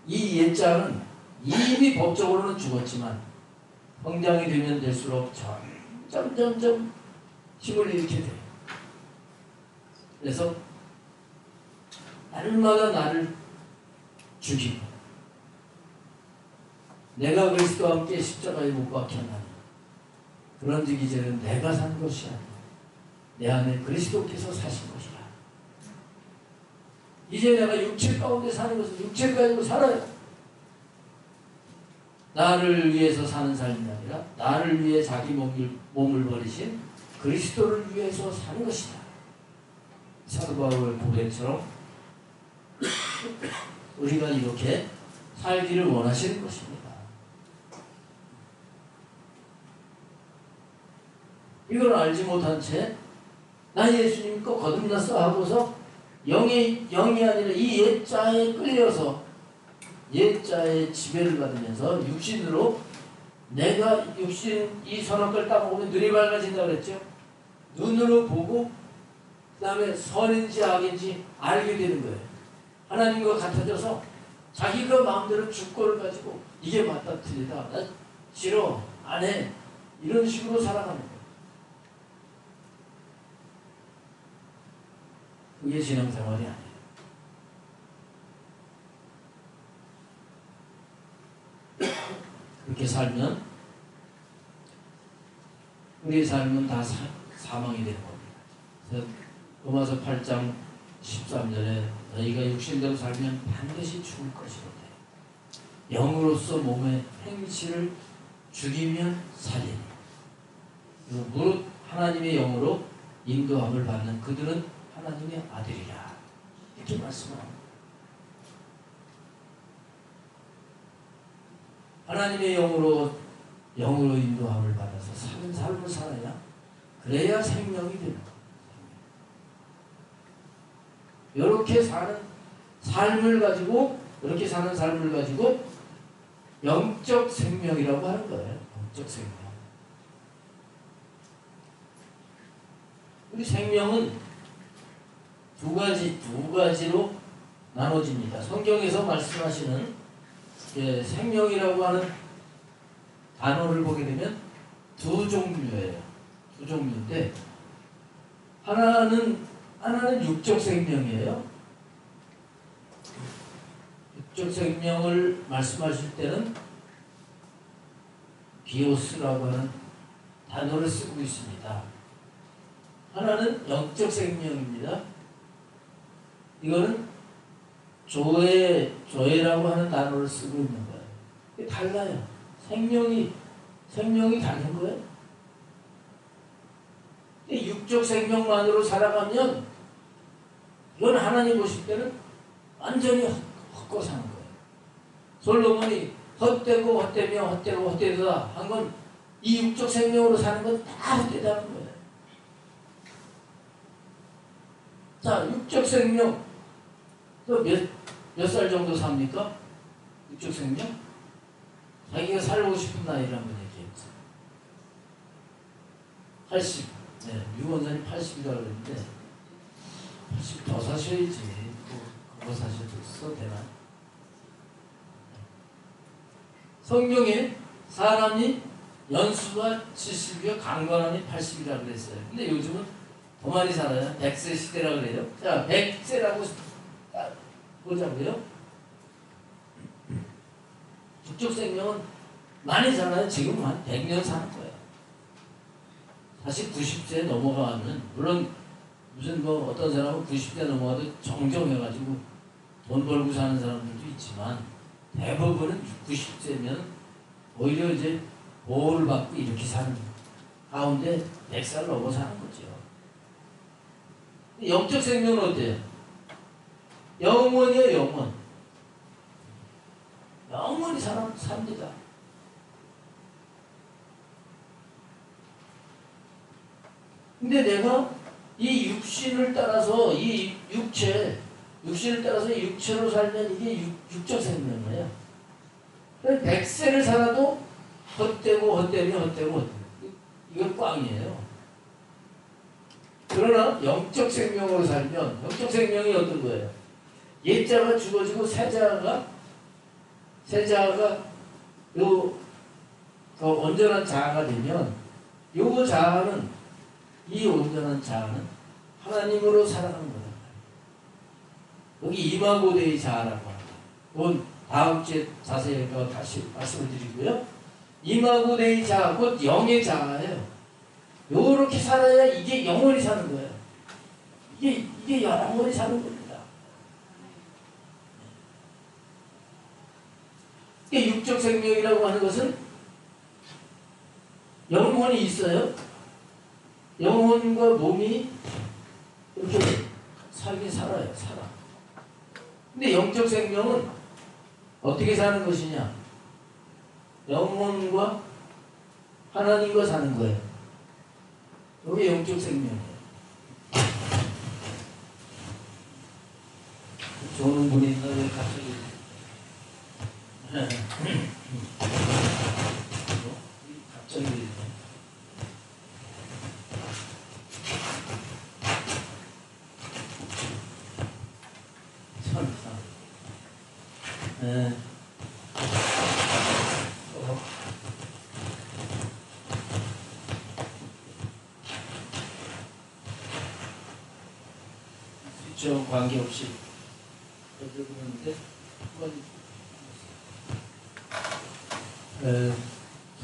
[SPEAKER 1] 이 옛자는 이미 법적으로는 죽었지만 성장이 되면 될수록 점점 힘을 잃게 돼요. 그래서 날마다 나를 죽이고 내가 그리스도와 함께 십자가에 못 박혔나니 그런즉 이제는 내가 산 것이 아니라 내 안에 그리스도께서 사신 것이라. 이제 내가 육체 가운데 사는 것은 육체를 가지고 살아요. 나를 위해서 사는 삶이 아니라 나를 위해 자기 몸을 버리신 그리스도를 위해서 사는 것이다. 사도 바울의 고백처럼 우리가 이렇게 살기를 원하시는 것입니다. 이걸 알지 못한 채 나 예수님 거 거듭났어 하고서 영이 아니라 이 옛자에 끌려서 옛자의 지배를 받으면서 육신으로 내가 육신 이 선악과를 따먹으면 눈이 밝아진다고 그랬죠. 눈으로 보고 그 다음에 선인지 악인지 알게 되는 거예요. 하나님과 같아져서 자기가 마음대로 주권을 가지고 이게 맞다 틀리다 나 싫어 안 해 이런 식으로 살아가는 거예요. 그게 신앙생활이 아니에요. 그렇게 살면 우리의 삶은 다 사망이 되는 겁니다. 그래서 로마서 8장 13절에 너희가 육신대로 살면 반드시 죽을 것이로되 영으로서 몸의 행실을 죽이면 살리니 무릇 하나님의 영으로 인도함을 받는 그들은 하나님의 아들이라 이렇게 말씀합니다. 하나님의 영으로 인도함을 받아서 사는 삶을 살아야 그래야 생명이 되는 겁니다. 이렇게 사는 삶을 가지고 영적 생명이라고 하는 거예요. 영적 생명. 우리 생명은 두 가지로 나눠집니다. 성경에서 말씀하시는 생명이라고 하는 단어를 보게 되면 두 종류예요. 두 종류인데 하나는 육적 생명이에요. 육적 생명을 말씀하실 때는 비오스라고 하는 단어를 쓰고 있습니다. 하나는 영적 생명입니다. 이거는 조회라고 하는 단어를 쓰고 있는 거예요. 이게 달라요. 생명이 다른 거예요. 육적 생명만으로 살아가면 이건 하나님 보실 때는 완전히 헛것하는 거예요. 솔로몬이 헛되다 한 건 이 육적 생명으로 사는 건 다 헛되다는 거예요. 자, 육적 생명 몇 살 정도 삽니까? 육적 생명? 자기가 살고 싶은 나이를 한번 얘기했어요. 80. 네, 유원사님 80이라고 그랬는데 80 더 사셔야지. 그거 사셔도 되나? 성경에 사람이 연수가 70이고 강건함이 80이라고 그랬어요. 근데 요즘은 더 많이 살아요. 100세 시대라고 그래요. 자, 100세라고 보자고요. 육적 생명은 많이 살아요. 지금 한 100년 사는 거예요. 사실 90세 넘어가면 물론 무슨 어떤 사람은 90세 넘어가도 정정해가지고 돈 벌고 사는 사람들도 있지만 대부분은 90세면 오히려 이제 보호를 받고 이렇게 사는 가운데 100살 넘어 사는 거죠. 영적 생명은 어때요? 영원이에요. 영원히 삽니다. 근데 내가 이 육신을 따라서 육체로 살면 이게 육적 생명이에요. 100세를 살아도 헛되고 이건 꽝이에요. 그러나 영적 생명으로 살면 영적 생명이 어떤 거예요? 옛자가 죽어지고 새자가 온전한 자아가 되면 이 온전한 자아는 하나님으로 살아가는 거예요. 여기 이마고대의 자아라고 합니다. 그건 다음 주에 자세히 다시 말씀을 드리고요. 이마고대의 자아, 곧 영의 자아예요. 요렇게 살아야 이게 영원히 사는 거예요. 이게 영원히 사는 겁니다. 이게 육적 생명이라고 하는 것은 영혼이 있어요. 영혼과 몸이 이렇게 살긴 살아요. 근데 영적 생명은 어떻게 사는 것이냐? 영혼과 하나님과 사는 거예요. 이게 영적 생명이에요. 좋은 분이 있는데 갑자기 좀 관계없이 여쭤보는데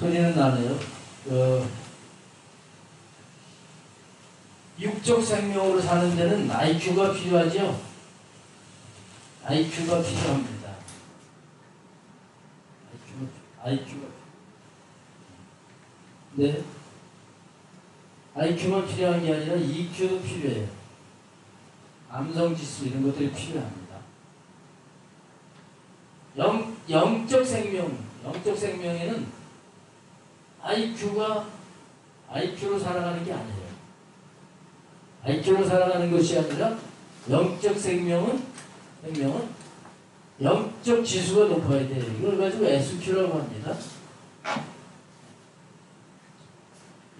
[SPEAKER 1] 소리는 나네요. 육적 생명으로 사는 데는 IQ가 필요하죠. IQ가 필요합니다. IQ가 네. IQ만 필요한 게 아니라 EQ도 필요해요. 암성지수 이런 것들이 필요합니다. 영적 생명에는 IQ로 살아가는 게 아니에요. IQ로 살아가는 것이 아니라 영적 생명은 영적 지수가 높아야 돼요. 이걸 가지고 SQ라고 합니다.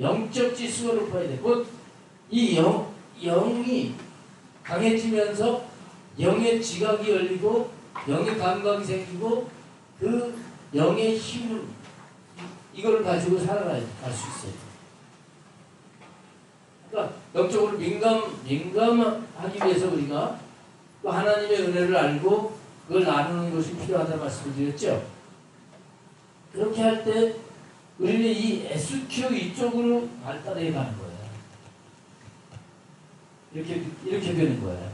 [SPEAKER 1] 영적 지수가 높아야 돼. 곧 이 영이 강해지면서 영의 지각이 열리고 영의 감각이 생기고 그 영의 힘을 이걸 가지고 살아갈 수 있어요. 그러니까 영적으로 민감하기 위해서 우리가 또 하나님의 은혜를 알고 그걸 나누는 것이 필요하다는 말씀을 드렸죠. 그렇게 할 때 우리는 이 SQ 이쪽으로 발달해 가는 거예요. 이렇게 되는 거예요.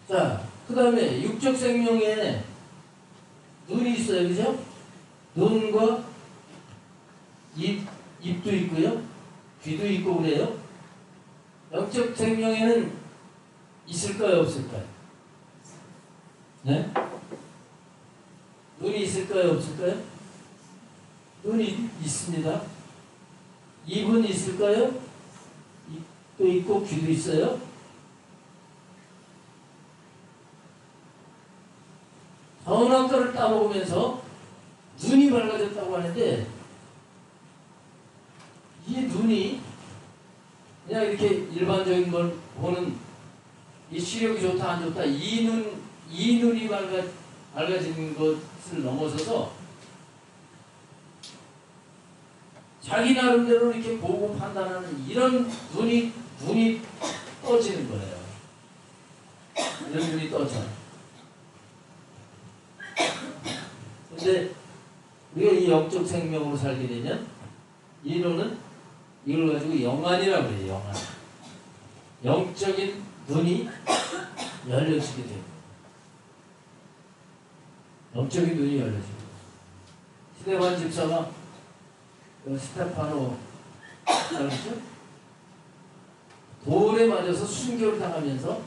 [SPEAKER 1] 자, 그 다음에 육적 생명에 눈이 있어요. 그죠? 눈과 입도 있고요. 귀도 있고 그래요. 영적 생명에는 있을까요? 없을까요? 네? 눈이 있을까요? 없을까요? 눈이 있습니다. 입은 있을까요? 입도 있고 귀도 있어요. 선악과를 따먹으면서 눈이 밝아졌다고 하는데 이 눈이 그냥 이렇게 일반적인 걸 보는 이 시력이 좋다 안 좋다 이 눈이 밝아지는 것을 넘어서서 자기 나름대로 이렇게 보고 판단하는 이런 눈이 떠지는 거예요. 이런 눈이 떠져요. 근데 우리가 이 영적 생명으로 살게 되면 이 눈은 이걸 가지고 영안이라고 해요. 영안. 영적인 눈이 열려지게 됩니다. 영적인 눈이 열려지고 스데반 집사가 스테파노 그렇죠? 돌에 맞아서 순교를 당하면서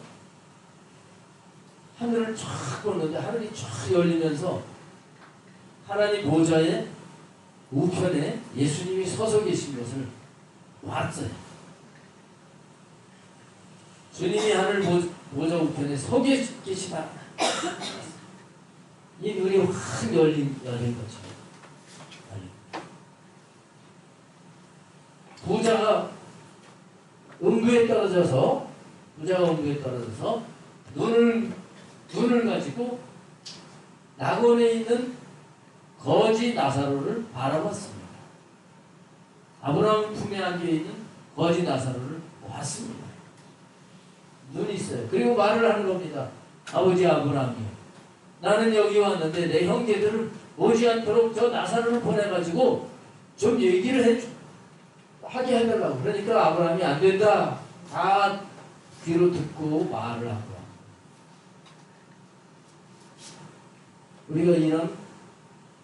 [SPEAKER 1] 하늘을 쫙 보는데 하늘이 쫙 열리면서 하나님 보좌의 우편에 예수님이 서서 계신 것을 봤어요. 주님이 하늘 보좌 우편에 서 계시다. 이 눈이 확 열린 거죠. 부자가 음부에 떨어져서 눈을 가지고 낙원에 있는 거지 나사로를 바라봤습니다. 아브라함 품에 안겨 있는 거지 나사로를 봤습니다. 눈이 있어요. 그리고 말을 하는 겁니다. 아버지 아브라함이요. 나는 여기 왔는데 내 형제들을 오지 않도록 저 나사로를 보내가지고 좀 얘기를 하게 해달라고. 그러니까 아브라함이 안 된다. 다 귀로 듣고 말을 한 거야. 우리가 이런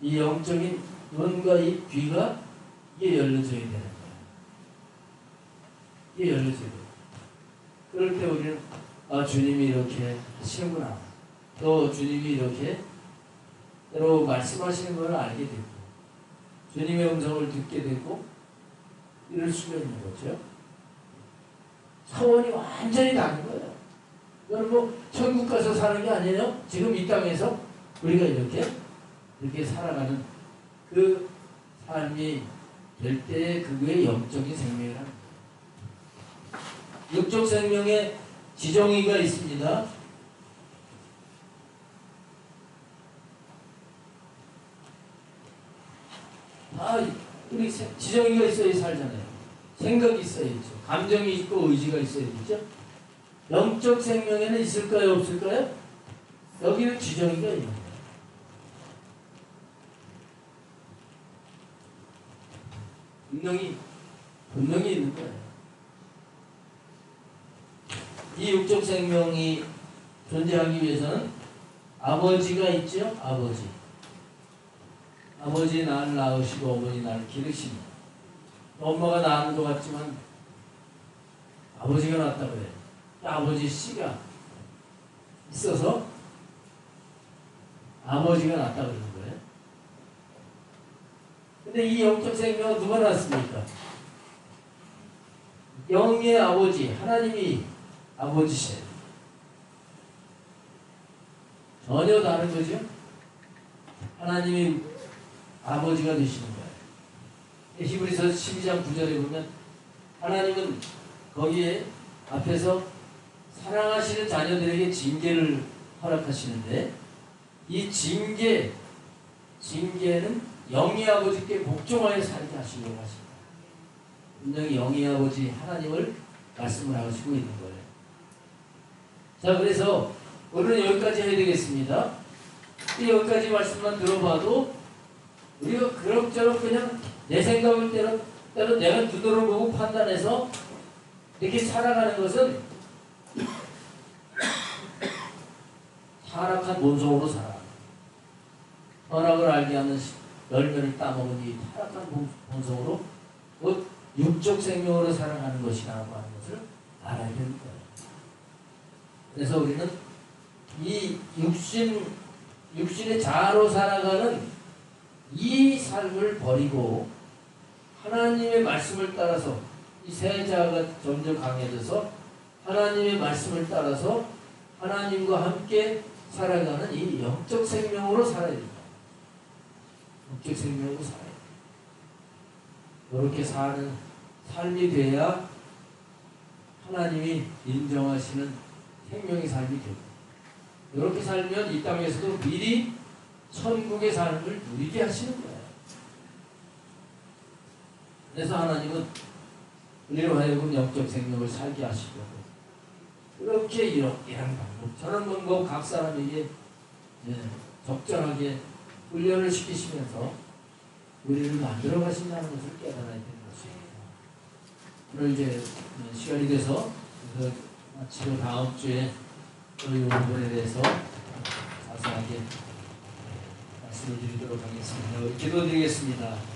[SPEAKER 1] 이 영적인 눈과 이 귀가 이게 열려져야 되는 거야. 이게 열려져야 돼. 그럴 때 우리는 주님이 이렇게 하시는구나. 또 주님이 이렇게 때로 말씀하시는 걸 알게 되고 주님의 음성을 듣게 되고 이럴 수가 있는 거죠. 차원이 완전히 다른 거예요. 이건 뭐 천국 가서 사는 게 아니에요. 지금 이 땅에서 우리가 이렇게 살아가는 그 삶이 될 때 그게 영적인 생명이라는 거예요. 육적 생명에 지정의가 있습니다. 우리 지정의가 있어야 살잖아요. 생각이 있어야죠. 감정이 있고 의지가 있어야 되죠. 영적 생명에는 있을까요? 없을까요? 여기는 지정의가 있는 거예요. 분명히 있는 거예요. 이 육적 생명이 존재하기 위해서는 아버지가 있죠. 아버지 나를 낳으시고 어머니 나를 기르시니, 엄마가 낳은 것 같지만 아버지가 낳았다고 그래. 아버지 씨가 있어서 아버지가 낳았다고 그러는 거예요. 근데 이 영적 생명은 누가 낳았습니까? 영의 아버지 하나님이 아버지세요. 전혀 다른 거죠. 하나님이 아버지가 되시는 거예요. 히브리서 12장 9절에 보면 하나님은 거기에 앞에서 사랑하시는 자녀들에게 징계를 허락하시는데, 이 징계는 영의 아버지께 복종하여 살게 하시려고 하십니다. 분명히 영의 아버지 하나님을 말씀을 하시고 있는 거예요. 자, 그래서 오늘은 여기까지 해야 되겠습니다. 여기까지 말씀만 들어봐도 우리가 그럭저럭 그냥 내 생각을 때로 내가 눈으로 보고 판단해서 이렇게 살아가는 것은 타락한 본성으로 살아. 선악을 알게 하는 열매를 따먹은 이 타락한 본성으로 곧 육적 생명으로 살아가는 것이라고 하는 것을 알아야 되는 거예요. 그래서 우리는 이 육신의 자아로 살아가는 이 삶을 버리고 하나님의 말씀을 따라서 이 새 자아가 점점 강해져서 하나님의 말씀을 따라서 하나님과 함께 살아가는 이 영적 생명으로 살아야 됩니다. 영적 생명으로 살아야 됩니다. 이렇게 사는 삶이 돼야 하나님이 인정하시는 생명의 삶이 됩니다. 이렇게 살면 이 땅에서도 미리 천국의 삶을 누리게 하시는 거예요. 그래서 하나님은 우리로 하여금 영적 생명을 살게 하시려고 그렇게 이런 방법, 저런 방법 각 사람에게 적절하게 훈련을 시키시면서 우리를 만들어 가신다는 것을 깨달아야 되는 것입니다. 오늘 이제 시간이 돼서 마치고 다음 주에 또 이 부분에 대해서 자세하게 말씀을 드리도록 하겠습니다. 기도드리겠습니다.